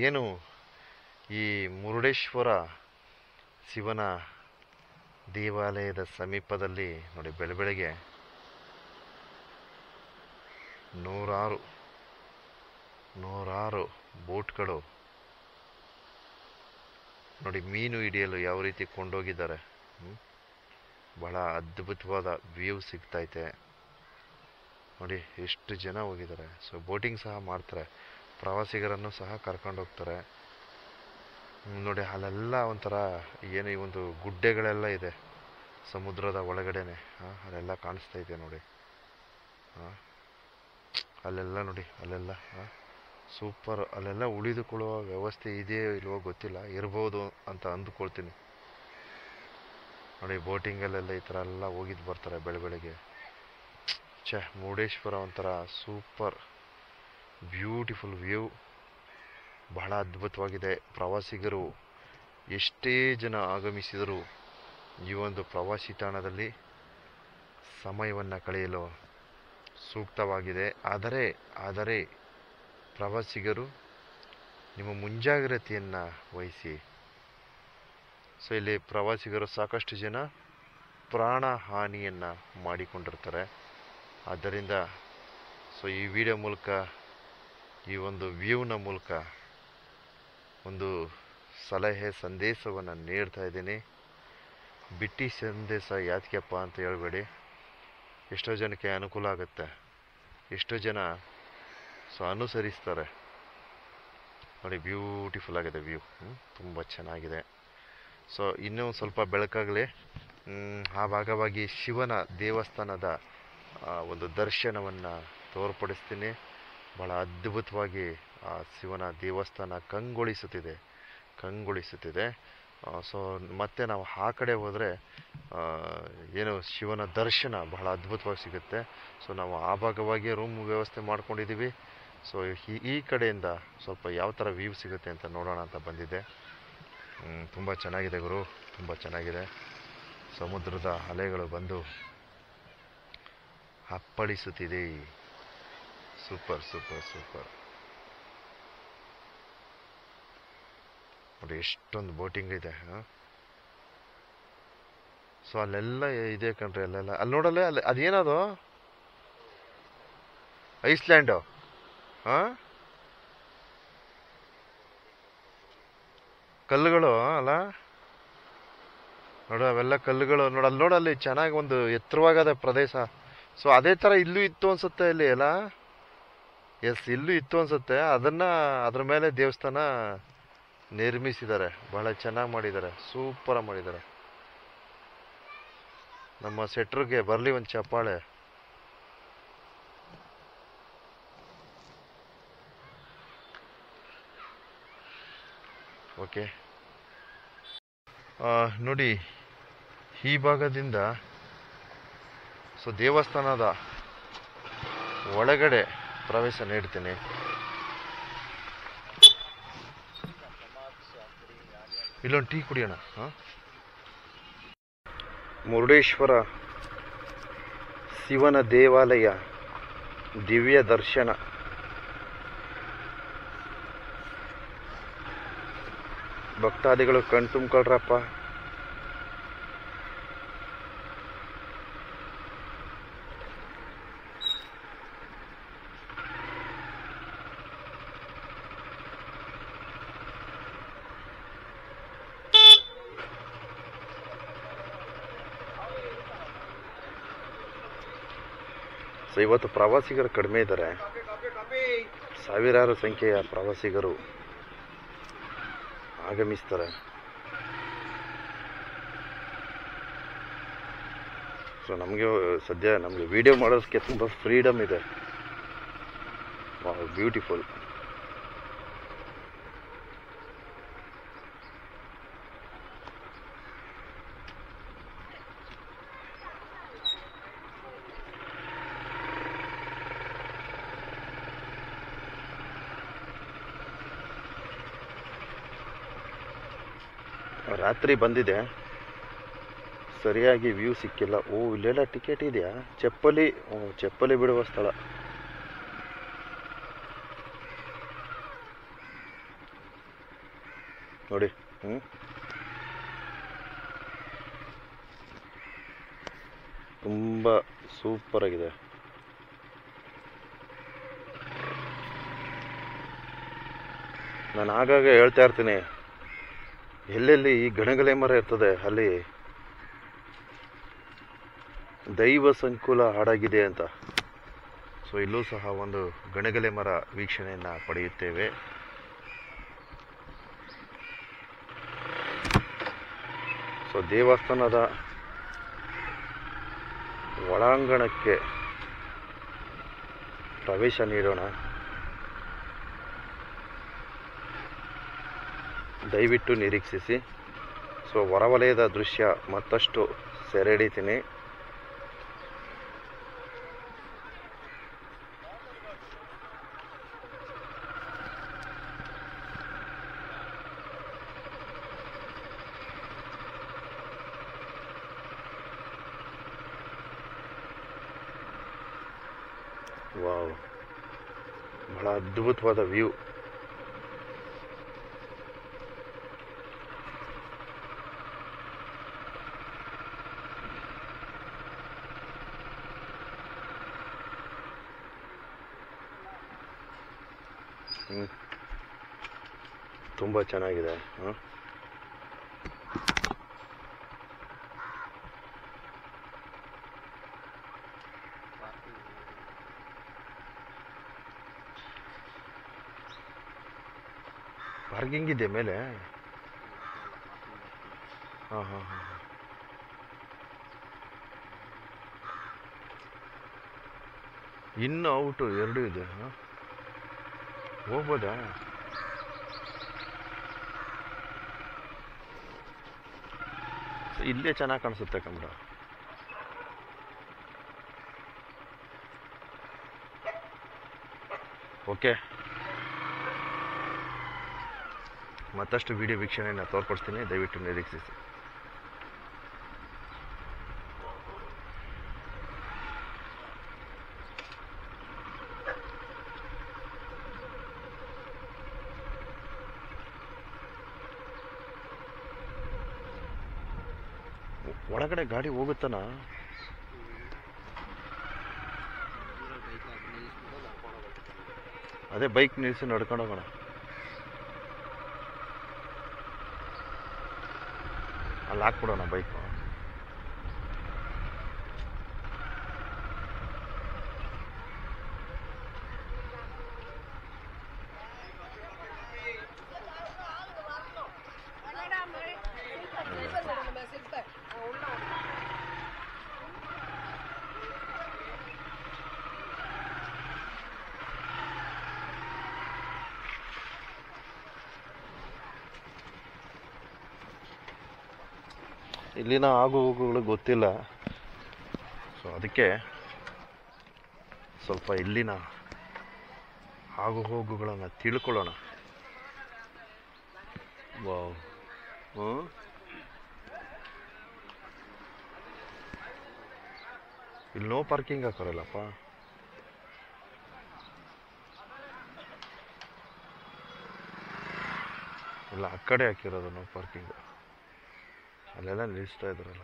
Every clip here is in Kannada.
ಏನು ಈ ಮುರುಡೇಶ್ವರ ಶಿವನ ದೇವಾಲಯದ ಸಮೀಪದಲ್ಲಿ ನೋಡಿ ಬೆಳಗ್ಗೆ ನೂರಾರು ನೂರಾರು ಬೋಟ್ಗಳು ನೋಡಿ ಮೀನು ಹಿಡಿಯಲು ಯಾವ ರೀತಿ ಕೊಂಡೋಗಿದ್ದಾರೆ. ಬಹಳ ಅದ್ಭುತವಾದ ವ್ಯೂ ಸಿಗ್ತೈತೆ ನೋಡಿ, ಎಷ್ಟು ಜನ ಹೋಗಿದ್ದಾರೆ. ಸೊ ಬೋಟಿಂಗ್ ಸಹ ಮಾಡ್ತಾರೆ, ಪ್ರವಾಸಿಗರನ್ನು ಸಹ ಕರ್ಕೊಂಡು ಹೋಗ್ತಾರೆ. ನೋಡಿ ಅಲ್ಲೆಲ್ಲ ಒಂಥರ ಏನು ಈ ಒಂದು ಗುಡ್ಡೆಗಳೆಲ್ಲ ಇದೆ ಸಮುದ್ರದ ಒಳಗಡೆನೆ, ಅಲ್ಲೆಲ್ಲ ಕಾಣಿಸ್ತಾ ಇದೆ ನೋಡಿ. ಅಲ್ಲೆಲ್ಲ ನೋಡಿ, ಅಲ್ಲೆಲ್ಲ ಸೂಪರ್. ಅಲ್ಲೆಲ್ಲ ಉಳಿದುಕೊಳ್ಳುವ ವ್ಯವಸ್ಥೆ ಇದೆಯೋ ಇಲ್ವೋ ಗೊತ್ತಿಲ್ಲ, ಇರ್ಬೋದು ಅಂತ ಅಂದುಕೊಳ್ತೀನಿ ನೋಡಿ. ಬೋಟಿಂಗಲ್ಲೆಲ್ಲ ಈ ಥರ ಎಲ್ಲ ಹೋಗಿದ್ದು ಬರ್ತಾರೆ ಬೆಳಗ್ಗೆ. ಮುರುಡೇಶ್ವರ ಒಂಥರ ಸೂಪರ್ ಬ್ಯೂಟಿಫುಲ್ ವ್ಯೂ, ಬಹಳ ಅದ್ಭುತವಾಗಿದೆ. ಪ್ರವಾಸಿಗರು ಎಷ್ಟೇ ಜನ ಆಗಮಿಸಿದರೂ ಈ ಒಂದು ಪ್ರವಾಸಿ ತಾಣದಲ್ಲಿ ಸಮಯವನ್ನು ಕಳೆಯಲು ಸೂಕ್ತವಾಗಿದೆ. ಆದರೆ ಪ್ರವಾಸಿಗರು ನಿಮ್ಮ ಮುಂಜಾಗ್ರತೆಯನ್ನು ವಹಿಸಿ. ಸೊ ಇಲ್ಲಿ ಪ್ರವಾಸಿಗರು ಸಾಕಷ್ಟು ಜನ ಪ್ರಾಣ ಹಾನಿಯನ್ನು ಮಾಡಿಕೊಂಡಿರ್ತಾರೆ. ಆದ್ದರಿಂದ ಸೊ ಈ ವಿಡಿಯೋ ಮೂಲಕ, ಈ ಒಂದು ವ್ಯೂನ ಮೂಲಕ ಒಂದು ಸಲಹೆ ಸಂದೇಶವನ್ನು ನೀಡ್ತಾ ಇದ್ದೀನಿ. ಬಿಟ್ಟಿ ಸಂದೇಶ ಯಾತಕ್ಕೆಪ್ಪ ಅಂತ ಹೇಳ್ಬೇಡಿ, ಎಷ್ಟೋ ಜನಕ್ಕೆ ಅನುಕೂಲ ಆಗುತ್ತೆ, ಎಷ್ಟೋ ಜನ ಸೊ ಅನುಸರಿಸ್ತಾರೆ ನೋಡಿ. ಬ್ಯೂಟಿಫುಲ್ ಆಗಿದೆ ವ್ಯೂ, ತುಂಬ ಚೆನ್ನಾಗಿದೆ. ಸೊ ಇನ್ನೂ ಸ್ವಲ್ಪ ಬೆಳಕಾಗಲಿ, ಆ ಭಾಗವಾಗಿ ಶಿವನ ದೇವಸ್ಥಾನದ ಒಂದು ದರ್ಶನವನ್ನು ತೋರ್ಪಡಿಸ್ತೀನಿ. ಭಾಳ ಅದ್ಭುತವಾಗಿ ಆ ಶಿವನ ದೇವಸ್ಥಾನ ಕಂಗೊಳಿಸುತ್ತಿದೆ. ಸೊ ಮತ್ತೆ ನಾವು ಆ ಕಡೆ ಹೋದರೆ ಏನು ಶಿವನ ದರ್ಶನ ಬಹಳ ಅದ್ಭುತವಾಗಿ ಸಿಗುತ್ತೆ. ಸೊ ನಾವು ಆ ಭಾಗವಾಗಿ ರೂಮ್ ವ್ಯವಸ್ಥೆ ಮಾಡ್ಕೊಂಡಿದ್ದೀವಿ. ಸೊ ಈ ಕಡೆಯಿಂದ ಸ್ವಲ್ಪ ಯಾವ ಥರ ವ್ಯೂ ಸಿಗುತ್ತೆ ಅಂತ ನೋಡೋಣ ಅಂತ ಬಂದಿದ್ದೆ. ತುಂಬ ಚೆನ್ನಾಗಿದೆ ಗುರು, ತುಂಬ ಚೆನ್ನಾಗಿದೆ. ಸಮುದ್ರದ ಅಲೆಗಳು ಬಂದು ಅಪ್ಪಳಿಸುತ್ತಿದೆ. ಸೂಪರ್ ನೋಡಿ, ಎಷ್ಟೊಂದು ಬೋಟಿಂಗ್ ಇದೆ. ಸೊ ಅಲ್ಲೆಲ್ಲ ಇದೆ ಕಣ್ರಿ, ಅಲ್ಲೆಲ್ಲ ಅಲ್ಲಿ ನೋಡಲ್ಲ, ಅಲ್ಲಿ ಅದೇನದು ಐಸ್ಲ್ಯಾಂಡು, ಕಲ್ಲುಗಳು ಅಲ್ಲ ನೋಡು, ಅವೆಲ್ಲ ಕಲ್ಲುಗಳು ನೋಡು. ಅಲ್ಲಿ ನೋಡಲ್ಲಿ ಚೆನ್ನಾಗಿ ಒಂದು ಎತ್ತರವಾಗದ ಪ್ರದೇಶ. ಸೊ ಅದೇ ಥರ ಇಲ್ಲೂ ಇತ್ತು ಅನ್ಸುತ್ತೆ ಇಲ್ಲಿ ಅಲ್ಲ. ಎಸ್, ಇಲ್ಲೂ ಇತ್ತು ಅನ್ಸುತ್ತೆ. ಅದ್ರ ಮೇಲೆ ದೇವಸ್ಥಾನ ನಿರ್ಮಿಸಿದ್ದಾರೆ. ಬಹಳ ಚೆನ್ನಾಗಿ ಮಾಡಿದ್ದಾರೆ, ಸೂಪರ್ ಮಾಡಿದ್ದಾರೆ. ನಮ್ಮ ಸೆಟ್ರಿಗೆ ಬರಲಿ ಒಂದು ಚಪ್ಪಾಳೆ. ಓಕೆ ನೋಡಿ, ಈ ಭಾಗದಿಂದ ಸೊ ದೇವಸ್ಥಾನದ ಒಳಗಡೆ ಪ್ರವೇಶ ನೀಡ್ತೀನಿ. ಇಲ್ಲೊಂದು ಟೀ ಕುಡಿಯೋಣ. ಮುರುಡೇಶ್ವರ ಶಿವನ ದೇವಾಲಯ ದಿವ್ಯ ದರ್ಶನ. ಭಕ್ತಾದಿಗಳು ಕಣ್ತುಂಬ್ಕೊಳ್ರಪ್ಪ. ಸೊ ಇವತ್ತು ಪ್ರವಾಸಿಗರು ಕಡಿಮೆ ಇದ್ದಾರೆ, ಸಾವಿರಾರು ಸಂಖ್ಯೆಯ ಪ್ರವಾಸಿಗರು ಆಗಮಿಸ್ತಾರೆ. ಸೊ ನಮಗೆ ವಿಡಿಯೋ ಮಾಡೋದಕ್ಕೆ ತುಂಬ ಫ್ರೀಡಮ್ ಇದೆ. ಬ್ಯೂಟಿಫುಲ್. ರಾತ್ರಿ ಬಂದಿದೆ, ಸರಿಯಾಗಿ ವ್ಯೂ ಸಿಕ್ಕಿಲ್ಲ. ಇಲ್ಲೆಲ್ಲ ಟಿಕೆಟ್ ಇದೆಯಾ? ಚಪ್ಪಲಿ ಬಿಡುವ ಸ್ಥಳ. ನೋಡಿ. ತುಂಬ ಸೂಪರ್ ಆಗಿದೆ. ನಾನು ಆಗಾಗ ಹೇಳ್ತಾ ಇರ್ತೀನಿ, ಎಲ್ಲೆಲ್ಲಿ ಈ ಗಣಗಲೆ ಮರ ಇರ್ತದೆ ಅಲ್ಲಿ ದೈವ ಸಂಕುಲ ಹಾಡಾಗಿದೆ ಅಂತ. ಸೊ ಇಲ್ಲೂ ಸಹ ಒಂದು ಗಣಗಲೆ ಮರ ವೀಕ್ಷಣೆಯನ್ನು ಪಡೆಯುತ್ತೇವೆ. ಸೊ ದೇವಸ್ಥಾನದ ಒಳಾಂಗಣಕ್ಕೆ ಪ್ರವೇಶ ನೀಡೋಣ. ದಯವಿಟ್ಟು ನಿರೀಕ್ಷಿಸಿ. ಸೊ ಹೊರವಲಯದ ದೃಶ್ಯ ಮತ್ತಷ್ಟು ಸೆರೆ ಹಿಡಿತೀನಿ. ವಾವ್, ಬಹಳ ಅದ್ಭುತವಾದ ವ್ಯೂ. ತುಂಬ ಚೆನ್ನಾಗಿದೆ. ಪಾರ್ಕಿಂಗ್ ಇದೆ ಮೇಲೆ. ಹಾಂ ಹಾಂ ಹಾಂ ಇನ್ನು ಔಟು ಎರಡೂ ಇದೆ. ಹೋಗ್ಬೋದಾ? ಇಲ್ಲೇ ಚೆನ್ನಾಗಿ ಕಾಣಿಸುತ್ತೆ ಕಮ್ರ. ಓಕೆ, ಮತ್ತಷ್ಟು ವಿಡಿಯೋ ವೀಕ್ಷಣೆಯನ್ನು ತೋರ್ಪಡಿಸ್ತೀನಿ. ದಯವಿಟ್ಟು ನಿರೀಕ್ಷಿಸಿ. ಒಳಗಡೆ ಗಾಡಿ ಹೋಗುತ್ತಾನ? ಅದೇ ಬೈಕ್ ನಿಲ್ಲಿಸಿ ನಡ್ಕೊಂಡು ಹೋಗೋಣ. ಅಲ್ಲಿ ಹಾಕ್ಬಿಡೋಣ ಬೈಕು. ಇಲ್ಲಿನ ಆಗು ಹೋಗುಗಳು ಗೊತ್ತಿಲ್ಲ. ಸೊ ಅದಕ್ಕೆ ಸ್ವಲ್ಪ ಇಲ್ಲಿನ ಆಗು ಹೋಗುಗಳನ್ನು ತಿಳ್ಕೊಳ್ಳೋಣ. ವಾವ್, ಇಲ್ಲಿ ನೋ ಪಾರ್ಕಿಂಗ್ ಹಾಕೋರಲ್ಲಪ್ಪ. ಇಲ್ಲ, ಆ ಕಡೆ ಹಾಕಿರೋದು ನೋ ಪಾರ್ಕಿಂಗ್. ಅಲ್ಲೆಲ್ಲ ನಿಲ್ಲಿಸ್ತಾ ಇದ್ರಲ್ಲ.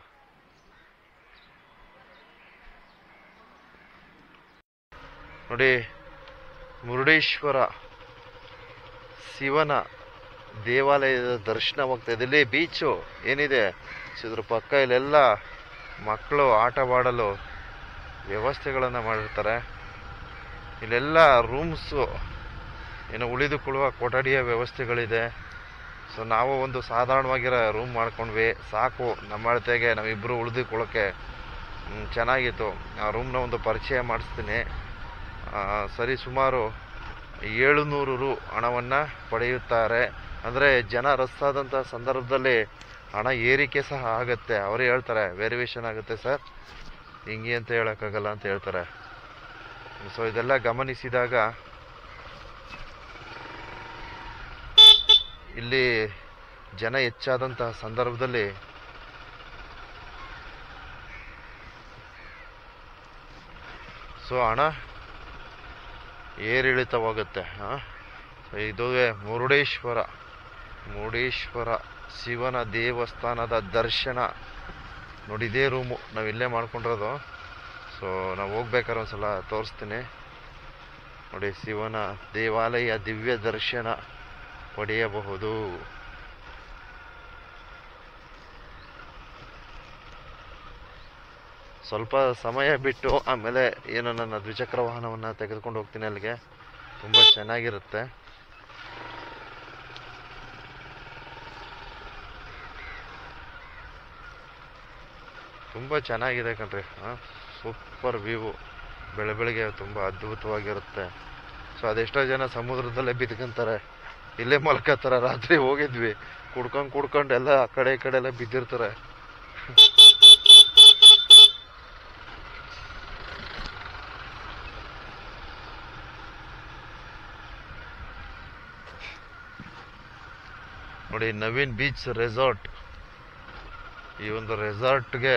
ನೋಡಿ, ಮುರುಡೇಶ್ವರ ಶಿವನ ದೇವಾಲಯದ ದರ್ಶನವಾಗ್ತಾ ಇದೆ. ಇಲ್ಲಿ ಬೀಚು ಏನಿದೆ, ಇದ್ರ ಪಕ್ಕ ಇಲ್ಲೆಲ್ಲ ಮಕ್ಕಳು ಆಟವಾಡಲು ವ್ಯವಸ್ಥೆಗಳನ್ನು ಮಾಡಿರ್ತಾರೆ. ಇಲ್ಲೆಲ್ಲ ರೂಮ್ಸು, ಏನು ಉಳಿದುಕೊಳ್ಳುವ ಕೊಠಡಿಯ ವ್ಯವಸ್ಥೆಗಳಿದೆ. ಸೊ ನಾವು ಒಂದು ಸಾಧಾರಣವಾಗಿರೋ ರೂಮ್ ಮಾಡ್ಕೊಂಡ್ವಿ, ಸಾಕು. ನಮ್ಮ ಅಳತೆಗೆ ನಾವಿಬ್ಬರು ಉಳಿದುಕೊಳ್ಳೋಕ್ಕೆ ಚೆನ್ನಾಗಿತ್ತು. ಆ ರೂಮ್ನ ಒಂದು ಪರಿಚಯ ಮಾಡಿಸ್ತೀನಿ. ಸರಿ ಸುಮಾರು 700 ರು ಹಣವನ್ನು ಪಡೆಯುತ್ತಾರೆ. ಅಂದರೆ ಜನ ರಸ್ಸಾದಂಥ ಸಂದರ್ಭದಲ್ಲಿ ಹಣ ಏರಿಕೆ ಸಹ ಆಗುತ್ತೆ. ಅವರೇ ಹೇಳ್ತಾರೆ, ವೇರಿಯೇಷನ್ ಆಗುತ್ತೆ ಸರ್, ಹಿಂಗೆ ಅಂತ ಹೇಳೋಕ್ಕಾಗಲ್ಲ ಅಂತ ಹೇಳ್ತಾರೆ. ಸೊ ಇದೆಲ್ಲ ಗಮನಿಸಿದಾಗ ಇಲ್ಲಿ ಜನ ಹೆಚ್ಚಾದಂತಹ ಸಂದರ್ಭದಲ್ಲಿ ಸೊ ಹಣ ಏರಿಳಿತವಾಗುತ್ತೆ. ಇದುವೇ ಮುರುಡೇಶ್ವರ ಮುರುಡೇಶ್ವರ ಶಿವನ ದೇವಸ್ಥಾನದ ದರ್ಶನ ನೋಡಿ. ಇದೇ ರೂಮು ನಾವು ಇಲ್ಲೇ ಮಾಡ್ಕೊಂಡಿರೋದು. ಸೊ ನಾವು ಹೋಗ್ಬೇಕಾದ್ರೆ ಒಂದ್ಸಲ ತೋರಿಸ್ತೀನಿ ನೋಡಿ. ಶಿವನ ದೇವಾಲಯ ದಿವ್ಯ ದರ್ಶನ ಪಡೆಯಬಹುದು. ಸ್ವಲ್ಪ ಸಮಯ ಬಿಟ್ಟು ಆಮೇಲೆ ಏನು ನನ್ನ ದ್ವಿಚಕ್ರ ವಾಹನವನ್ನು ತೆಗೆದುಕೊಂಡು ಹೋಗ್ತೀನಿ ಅಲ್ಲಿಗೆ. ತುಂಬ ಚೆನ್ನಾಗಿರುತ್ತೆ. ತುಂಬ ಚೆನ್ನಾಗಿದೆ ಕಣ್ರಿ. Super view. ಬೆಳಗ್ಗೆ ತುಂಬ ಅದ್ಭುತವಾಗಿರುತ್ತೆ. ಸೊ ಅದೆಷ್ಟೋ ಜನ ಸಮುದ್ರದಲ್ಲೇ ಬಿದ್ಕೊಂತಾರೆ, ಇಲ್ಲೇ ಮಲ್ಕೋತಾರೆ. ರಾತ್ರಿ ಹೋಗಿದ್ವಿ, ಕುಡ್ಕೊಂಡು ಎಲ್ಲ ಆ ಕಡೆ ಈ ಕಡೆ ಎಲ್ಲ ಬಿದ್ದಿರ್ತಾರೆ. ನೋಡಿ, ನವೀನ್ ಬೀಚ್ ರೆಸಾರ್ಟ್. ಈ ಒಂದು ರೆಸಾರ್ಟ್ಗೆ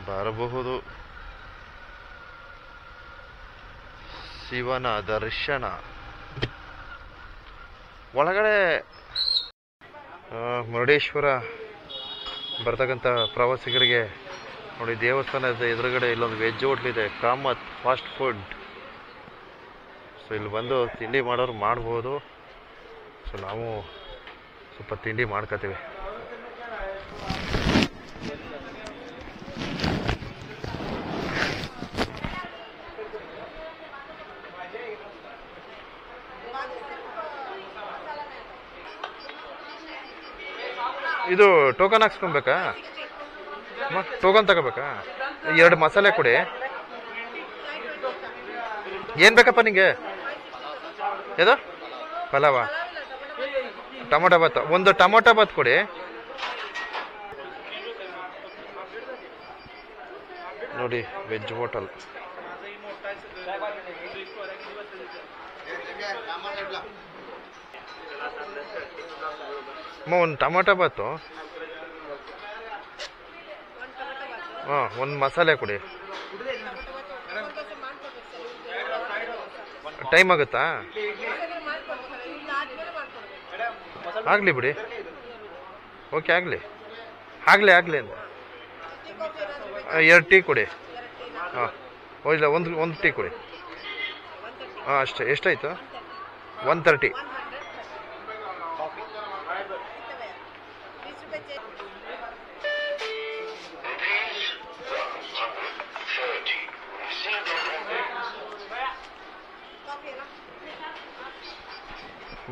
ಬರಬಹುದು. ಶಿವನ ದರ್ಶನ ಒಳಗಡೆ. ಮುರುಡೇಶ್ವರ ಬರ್ತಕ್ಕಂಥ ಪ್ರವಾಸಿಗರಿಗೆ ನೋಡಿ, ದೇವಸ್ಥಾನದ ಎದುರುಗಡೆ ಇಲ್ಲೊಂದು ವೆಜ್ ಹೋಟ್ಲ್ ಇದೆ, ಕಾಮತ್ ಫಾಸ್ಟ್ ಫುಡ್. ಸೊ ಇಲ್ಲಿ ಬಂದು ತಿಂಡಿ ಮಾಡೋರು ಮಾಡ್ಬೋದು. ಸೊ ನಾವು ಸ್ವಲ್ಪ ತಿಂಡಿ ಮಾಡ್ಕೋತೀವಿ. ಇದು ಟೋಕನ್ ಹಾಕ್ಸ್ಕೊಬೇಕಾ? ಟೋಕನ್ ತಗೋಬೇಕಾ? 2 ಮಸಾಲೆ ಕೊಡಿ. ಏನು ಬೇಕಪ್ಪ ನಿಂಗೆ? ಇದು ಪಲಾವ, ಟೊಮೊಟೊ ಬಾತ್. ಒಂದು ಟೊಮೊಟೊ ಬಾತ್ ಕೊಡಿ. ನೋಡಿ, ವೆಜ್ ಹೋಟೆಲ್. ಒಂದು ಟೊಮೊಟೊ ಬಾತು, ಒಂದು ಮಸಾಲೆ ಕೊಡಿ. ಟೈಮ್ ಆಗುತ್ತಾ? ಆಗಲಿ ಬಿಡಿ, ಓಕೆ ಆಗಲಿ ಅಂತ. 2 ಟೀ ಕೊಡಿ. ಇಲ್ಲ, ಒಂದು ಟೀ ಕೊಡಿ. ಅಷ್ಟೇ. ಎಷ್ಟಾಯಿತು? 130.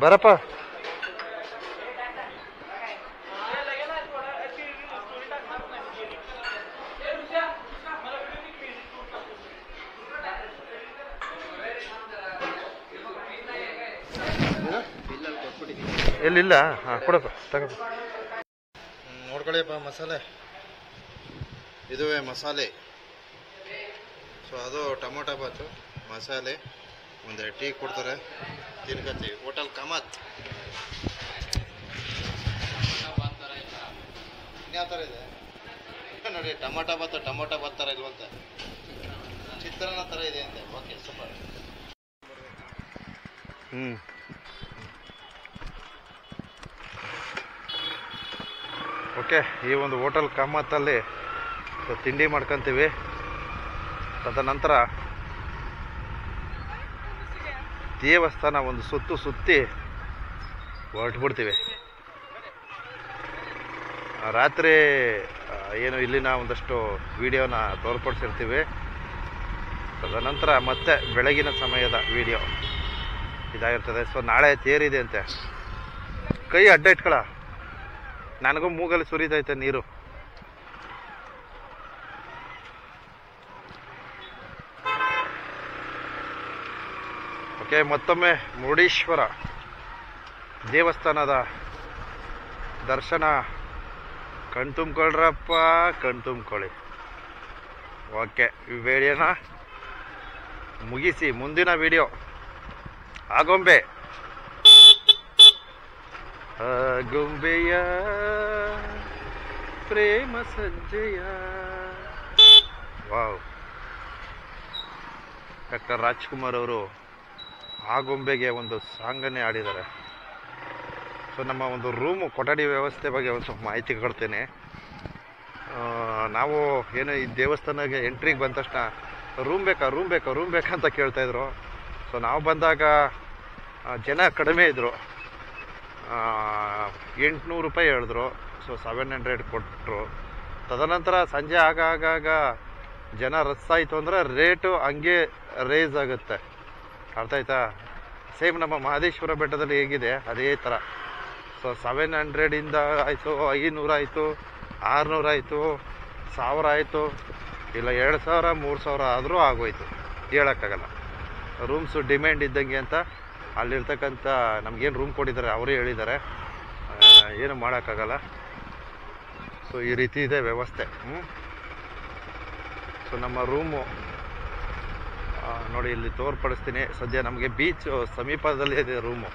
ಬರಪ್ಪ. ಎಲ್ಲಿಲ್ಲ? ಕೊಡಪ್ಪ, ತಗಪ್ಪ. ನೋಡ್ಕೊಳ್ಳಿಯಪ್ಪ ಮಸಾಲೆ. ಇದುವೇ ಮಸಾಲೆ. ಸೊ ಅದು ಟೊಮೊಟೊ ಬಾತು ಮಸಾಲೆ. 1 ಟೀ ಕೊಡ್ತಾರೆ, ತಿನ್ಕತ್ತೀವಿ. ಹೋಟೆಲ್ ಕಾಮತ್. ಇನ್ಯಾವ ಥರ ಇದೆ ನೋಡಿ. ಟೊಮೊಟೊ ಬಾತ್ ಥರ ಇಲ್ವಂತೆ, ಚಿತ್ರಾನ್ನ ಥರ ಇದೆ ಅಂತೆ. Okay, super. ಓಕೆ, ಈ ಒಂದು ಹೋಟೆಲ್ ಕಾಮತ್ತಲ್ಲಿ ತಿಂಡಿ ಮಾಡ್ಕೊತೀವಿ. ತದನಂತರ ದೇವಸ್ಥಾನ ಒಂದು ಸುತ್ತಿ ಹೊರಟ್ಬಿಡ್ತೀವಿ. ರಾತ್ರಿ ಏನು ಇಲ್ಲಿನ ಒಂದಷ್ಟು ವಿಡಿಯೋನ ತೋರ್ಪಡಿಸಿರ್ತೀವಿ. ತದನಂತರ ಮತ್ತೆ ಬೆಳಗಿನ ಸಮಯದ ವಿಡಿಯೋ ಇದಾಗಿರ್ತದೆ. ಸೊ ನಾಳೆ ತೇರಿದೆ ಅಂತೆ. ಕೈ ಅಡ್ಡ ಇಟ್ಕೊಳ, ನನಗೂ ಮೂಗಲ್ಲಿ ಸುರಿತೈತೆ ನೀರು. ಓಕೆ, ಮತ್ತೊಮ್ಮೆ ಮುರುಡೇಶ್ವರ ದೇವಸ್ಥಾನದ ದರ್ಶನ ಕಣ್ತುಂಬ್ಕೊಳ್ರಪ್ಪ, ಕಣ್ತುಂಬ್ಕೊಳ್ಳಿ. ಓಕೆ, ಈ ವಿಡಿಯೋನ ಮುಗಿಸಿ ಮುಂದಿನ ವಿಡಿಯೋ ಆಗೊಂಬೆ. ಆಗೊಂಬೆಯ ಪ್ರೇಮ ಸಜ್ಜೆಯ. ವಾವ್, ಡಾಕ್ಟರ್ ರಾಜ್ಕುಮಾರ್ ಅವರು ಆಗೊಂಬೆಗೆ ಒಂದು ಸಾಂಗನ್ನೇ ಆಡಿದ್ದಾರೆ. ಸೊ ನಮ್ಮ ಒಂದು ರೂಮು ಕೊಠಡಿ ವ್ಯವಸ್ಥೆ ಬಗ್ಗೆ ಒಂದು ಸ್ವಲ್ಪ ಮಾಹಿತಿ ಕೊಡ್ತೇನೆ. ನಾವು ಏನು ಈ ದೇವಸ್ಥಾನಕ್ಕೆ ಎಂಟ್ರಿಗೆ ಬಂದ ತಕ್ಷಣ ರೂಮ್ ಬೇಕಾ ಅಂತ ಕೇಳ್ತಾಯಿದ್ರು. ಸೊ ನಾವು ಬಂದಾಗ ಜನ ಕಡಿಮೆ ಇದ್ದರು, 800 ರೂಪಾಯಿ ಹೇಳಿದ್ರು. ಸೊ 700 ಕೊಟ್ಟರು. ತದನಂತರ ಸಂಜೆ ಆಗಾಗ ಜನ ರಸ್ಸಾಯಿತು ಅಂದರೆ ರೇಟು ಹಂಗೆ ರೇಸ್ ಆಗುತ್ತೆ. ಅರ್ಥ ಆಯ್ತಾ? ಸೇಮ್ ನಮ್ಮ ಮಹದೇಶ್ವರ ಬೆಟ್ಟದಲ್ಲಿ ಹೇಗಿದೆ ಅದೇ ಥರ. ಸೊ 700 ಆಯಿತು, 500 ಆಯಿತು, 600 ಆಯಿತು, 1000 ಆಯಿತು, ಇಲ್ಲ 2000 3000 ಆದರೂ ಆಗೋಯ್ತು. ಹೇಳೋಕ್ಕಾಗಲ್ಲ. ರೂಮ್ಸು ಡಿಮ್ಯಾಂಡ್ ಇದ್ದಂಗೆ ಅಂತ ಅಲ್ಲಿರ್ತಕ್ಕಂಥ ನಮಗೇನು ರೂಮ್ ಕೊಟ್ಟಿದ್ದಾರೆ ಅವರೇ ಹೇಳಿದ್ದಾರೆ, ಏನು ಮಾಡೋಕ್ಕಾಗಲ್ಲ. ಸೊ ಈ ರೀತಿ ಇದೆ ವ್ಯವಸ್ಥೆ. ಸೊ ನಮ್ಮ ರೂಮು ನೋಡಿ ಇಲ್ಲಿ ತೋರ್ಪಡಿಸ್ತೀನಿ. ಸದ್ಯ ನಮಗೆ ಬೀಚ್ ಸಮೀಪದಲ್ಲಿ ಇದೆ ರೂಮು,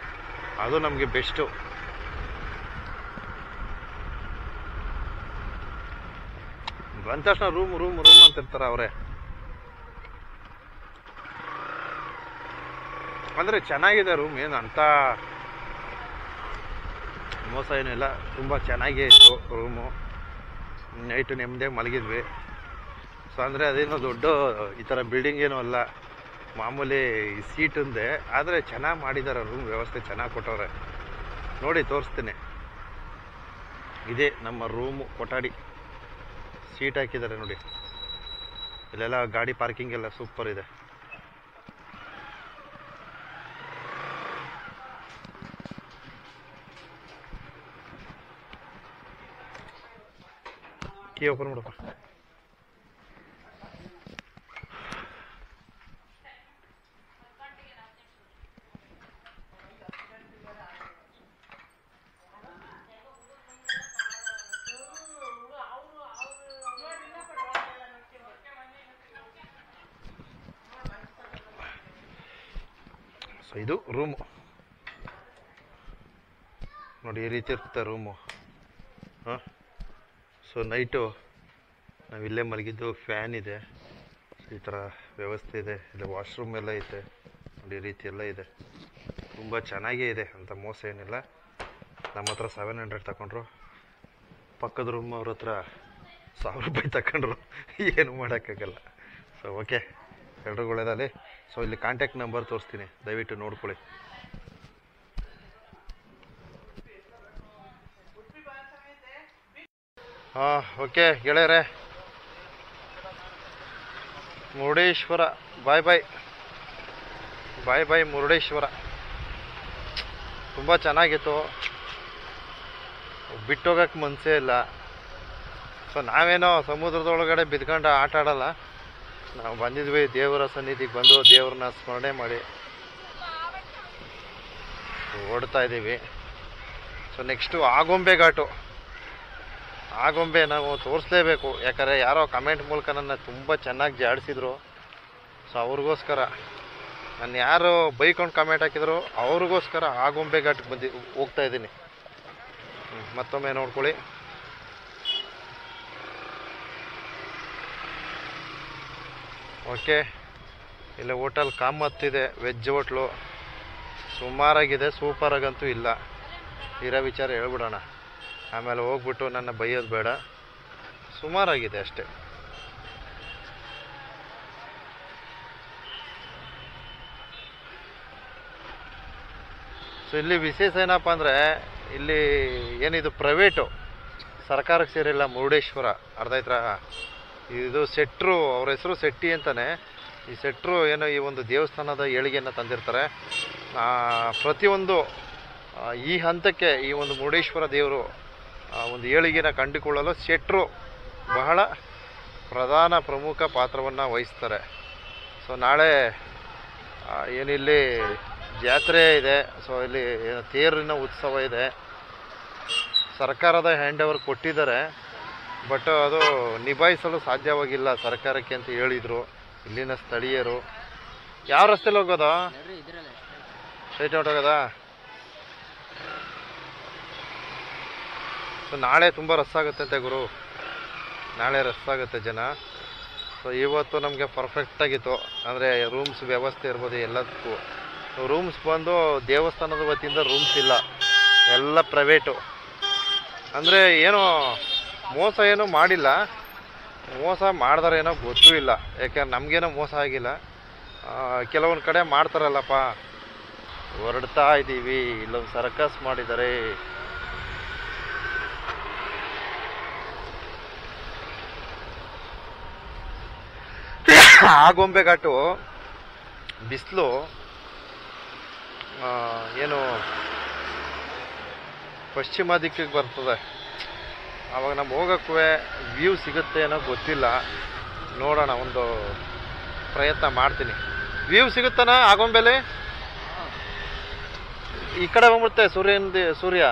ಅದು ನಮಗೆ ಬೆಸ್ಟು. ಬಂದ ತಕ್ಷಣ ರೂಮ್ ಅಂತ ಇರ್ತಾರೆ ಅವರೇ. ಅಂದರೆ ಚೆನ್ನಾಗಿದೆ ರೂಮ್, ಏನು ಅಂತ ಮೋಸ ಏನಿಲ್ಲ. ತುಂಬ ಚೆನ್ನಾಗೇ ಇತ್ತು ರೂಮು. ನೈಟು ನೆಮ್ಮದಿಯಾಗಿ ಮಲಗಿದ್ವಿ. ಸೊ ಅಂದರೆ ಅದೇನೋ ದೊಡ್ಡ ಈ ಥರ ಬಿಲ್ಡಿಂಗ್ ಏನೂ ಅಲ್ಲ, ಮಾಮೂಲಿ ಸೀಟುಂದೆ. ಆದರೆ ಚೆನ್ನಾಗಿ ಮಾಡಿದ್ದಾರೆ ರೂಮ್ ವ್ಯವಸ್ಥೆ, ಚೆನ್ನಾಗಿ ಕೊಟ್ಟವ್ರೆ. ನೋಡಿ ತೋರಿಸ್ತೀನಿ. ಇದೇ ನಮ್ಮ ರೂಮು ಕೊಠಡಿ. ಸೀಟ್ ಹಾಕಿದ್ದಾರೆ ನೋಡಿ. ಇಲ್ಲೆಲ್ಲ ಗಾಡಿ ಪಾರ್ಕಿಂಗ್ ಎಲ್ಲ ಸೂಪರ್ ಇದೆ. ಕೀ ಓಪನ್ ಮಾಡಪ್ಪ. ಸೊ ಇದು ರೂಮು ನೋಡಿ, ಈ ರೀತಿ ಇರುತ್ತೆ ರೂಮು. ಹಾಂ, ಸೊ ನೈಟು ನಾವಿಲ್ಲೇ ಮಲಗಿದ್ದು. ಫ್ಯಾನ್ ಇದೆ, ಈ ಥರ ವ್ಯವಸ್ಥೆ ಇದೆ. ಇಲ್ಲಿ ವಾಶ್ರೂಮ್ ಎಲ್ಲ ಐತೆ ನೋಡಿ, ಈ ರೀತಿ ಎಲ್ಲ ಇದೆ. ತುಂಬ ಚೆನ್ನಾಗೇ ಇದೆ ಅಂತ ಮೋಸ ಏನಿಲ್ಲ. ನಮ್ಮ ಹತ್ರ 700 ತಗೊಂಡ್ರು, ಪಕ್ಕದ ರೂಮ್ ಅವ್ರ ಹತ್ರ 1000 ರೂಪಾಯಿ ತಗೊಂಡ್ರು. ಏನು ಮಾಡೋಕ್ಕಾಗಲ್ಲ. ಸೊ ಓಕೆ, ಎಲ್ರಿಗೂ ಒಳ್ಳೆಯದಲ್ಲಿ. ಸೊ ಇಲ್ಲಿ ಕಾಂಟ್ಯಾಕ್ಟ್ ನಂಬರ್ ತೋರಿಸ್ತೀನಿ, ದಯವಿಟ್ಟು ನೋಡ್ಕೊಳ್ಳಿ. ಓಕೆ ಗೆಳೆಯರೆ, ಮುರುಡೇಶ್ವರ ಬಾಯ್ ಬಾಯ್ ಮುರುಡೇಶ್ವರ. ತುಂಬ ಚೆನ್ನಾಗಿತ್ತು, ಬಿಟ್ಟೋಗಕ್ಕೆ ಮನಸ್ಸೇ ಇಲ್ಲ. ಸೊ ನಾವೇನೋ ಸಮುದ್ರದೊಳಗಡೆ ಬಿದ್ಕೊಂಡು ಆಟ ಆಡಲ್ಲ. ನಾವು ಬಂದಿದ್ವಿ ದೇವರ ಸನ್ನಿಧಿಗೆ ಬಂದು ದೇವ್ರನ್ನ ಸ್ಮರಣೆ ಮಾಡಿ ಓಡ್ತಾ ಇದ್ದೀವಿ. ಸೊ ನೆಕ್ಸ್ಟು ಆಗುಂಬೆ ಘಾಟು. ಆಗುಂಬೆ ನಾವು ತೋರಿಸ್ಲೇಬೇಕು, ಯಾಕಂದರೆ ಯಾರೋ ಕಮೆಂಟ್ ಮೂಲಕ ನನ್ನ ತುಂಬ ಚೆನ್ನಾಗಿ ಜಾಡಿಸಿದ್ರು. ಸೊ ಅವ್ರಿಗೋಸ್ಕರ ನಾನು ಯಾರು ಬೈಕೊಂಡು ಕಮೆಂಟ್ ಹಾಕಿದ್ರು ಅವ್ರಿಗೋಸ್ಕರ ಆಗುಂಬೆ ಘಾಟ್ಗೆ ಹೋಗ್ತಾ ಇದ್ದೀನಿ. ಮತ್ತೊಮ್ಮೆ ನೋಡ್ಕೊಳ್ಳಿ. ಓಕೆ, ಇಲ್ಲಿ ಹೋಟೆಲ್ ಕಾಮತ್ತಿದೆ, ವೆಜ್ ಹೋಟ್ಲು. ಸುಮಾರಾಗಿದೆ, ಸೂಪರಾಗಂತೂ ಇಲ್ಲ. ಇರೋ ವಿಚಾರ ಹೇಳ್ಬಿಡೋಣ, ಆಮೇಲೆ ಹೋಗ್ಬಿಟ್ಟು ನನ್ನ ಬೈಯೋದು ಬೇಡ. ಸುಮಾರಾಗಿದೆ ಅಷ್ಟೇ. ಸೊ ಇಲ್ಲಿ ವಿಶೇಷ ಏನಪ್ಪ ಅಂದರೆ, ಇಲ್ಲಿ ಏನಿದು ಪ್ರೈವೇಟು, ಸರ್ಕಾರಕ್ಕೆ ಸೇರಿಲ್ಲ ಮುರುಡೇಶ್ವರ. ಅರ್ಥ ಆಯ್ತಾ? ಇದು ಸೆಟ್ರು, ಅವ್ರ ಹೆಸರು ಶೆಟ್ಟಿ ಅಂತಾನೆ. ಈ ಸೆಟ್ರು ಏನೋ ಈ ಒಂದು ದೇವಸ್ಥಾನದ ಏಳಿಗೆಯನ್ನು ತಂದಿರ್ತಾರೆ. ಪ್ರತಿಯೊಂದು ಈ ಹಂತಕ್ಕೆ ಈ ಒಂದು ಮುರುಡೇಶ್ವರ ದೇವರು ಒಂದು ಏಳಿಗೆನ ಕಂಡುಕೊಳ್ಳಲು ಶೆಟ್ರು ಬಹಳ ಪ್ರಮುಖ ಪಾತ್ರವನ್ನು ವಹಿಸ್ತಾರೆ. ಸೊ ನಾಳೆ ಏನಿಲ್ಲಿ ಜಾತ್ರೆ ಇದೆ. ಸೊ ಇಲ್ಲಿ ತೇರಿನ ಉತ್ಸವ ಇದೆ. ಸರ್ಕಾರದ ಹ್ಯಾಂಡ್ ಓವರ್ ಕೊಟ್ಟಿದ್ದಾರೆ, ಬಟ್ ಅದು ನಿಭಾಯಿಸಲು ಸಾಧ್ಯವಾಗಿಲ್ಲ ಸರ್ಕಾರಕ್ಕೆ ಅಂತ ಹೇಳಿದರು ಇಲ್ಲಿನ ಸ್ಥಳೀಯರು. ಯಾವ ರಸ್ತೆಲಿ ಹೋಗೋದಾ? ಸ್ಟ್ರೈಟ್ ಔಟ್ ಹೋಗೋದಾ? ಸೊ ನಾಳೆ ತುಂಬ ರಸ್ ಆಗುತ್ತಂತೆ ಗುರು, ನಾಳೆ ರಸ್ ಆಗುತ್ತೆ ಜನ. ಸೊ ಇವತ್ತು ನಮಗೆ ಪರ್ಫೆಕ್ಟಾಗಿತ್ತು. ಅಂದರೆ ರೂಮ್ಸ್ ವ್ಯವಸ್ಥೆ ಇರ್ಬೋದು ಎಲ್ಲದಕ್ಕೂ. ರೂಮ್ಸ್ ಬಂದು ದೇವಸ್ಥಾನದ ವತಿಯಿಂದ ರೂಮ್ಸ್ ಇಲ್ಲ, ಎಲ್ಲ ಪ್ರೈವೇಟು. ಅಂದರೆ ಏನೋ ಮೋಸ ಏನೂ ಮಾಡಿಲ್ಲ, ಮೋಸ ಮಾಡ್ದಾರೇನೋ ಗೊತ್ತೂ ಇಲ್ಲ, ಯಾಕೆಂದ್ರೆ ನಮಗೇನೋ ಮೋಸ ಆಗಿಲ್ಲ. ಕೆಲವೊಂದು ಕಡೆ ಮಾಡ್ತಾರಲ್ಲಪ್ಪ. ಹೊರಡ್ತಾ ಇದ್ದೀವಿ, ಇಲ್ಲೊಂದು ಸರ್ಕಸ್ ಮಾಡಿದ್ದಾರೆ. ಆಗೊಂಬೆ ಘಾಟು ಬಿಸಿಲು ಏನು ಪಶ್ಚಿಮ ದಿಕ್ಕಿಗೆ ಬರ್ತದೆ. ಆವಾಗ ನಮ್ಗೆ ಹೋಗೋಕ್ಕೂ ವ್ಯೂ ಸಿಗುತ್ತೆ ಏನೋ ಗೊತ್ತಿಲ್ಲ. ನೋಡೋಣ, ಒಂದು ಪ್ರಯತ್ನ ಮಾಡ್ತೀನಿ. ವ್ಯೂ ಸಿಗುತ್ತಾನ ಆಗೊಂಬೆಲೆ? ಈ ಕಡೆ ಬಂದ್ಬಿಡುತ್ತೆ ಸೂರ್ಯ.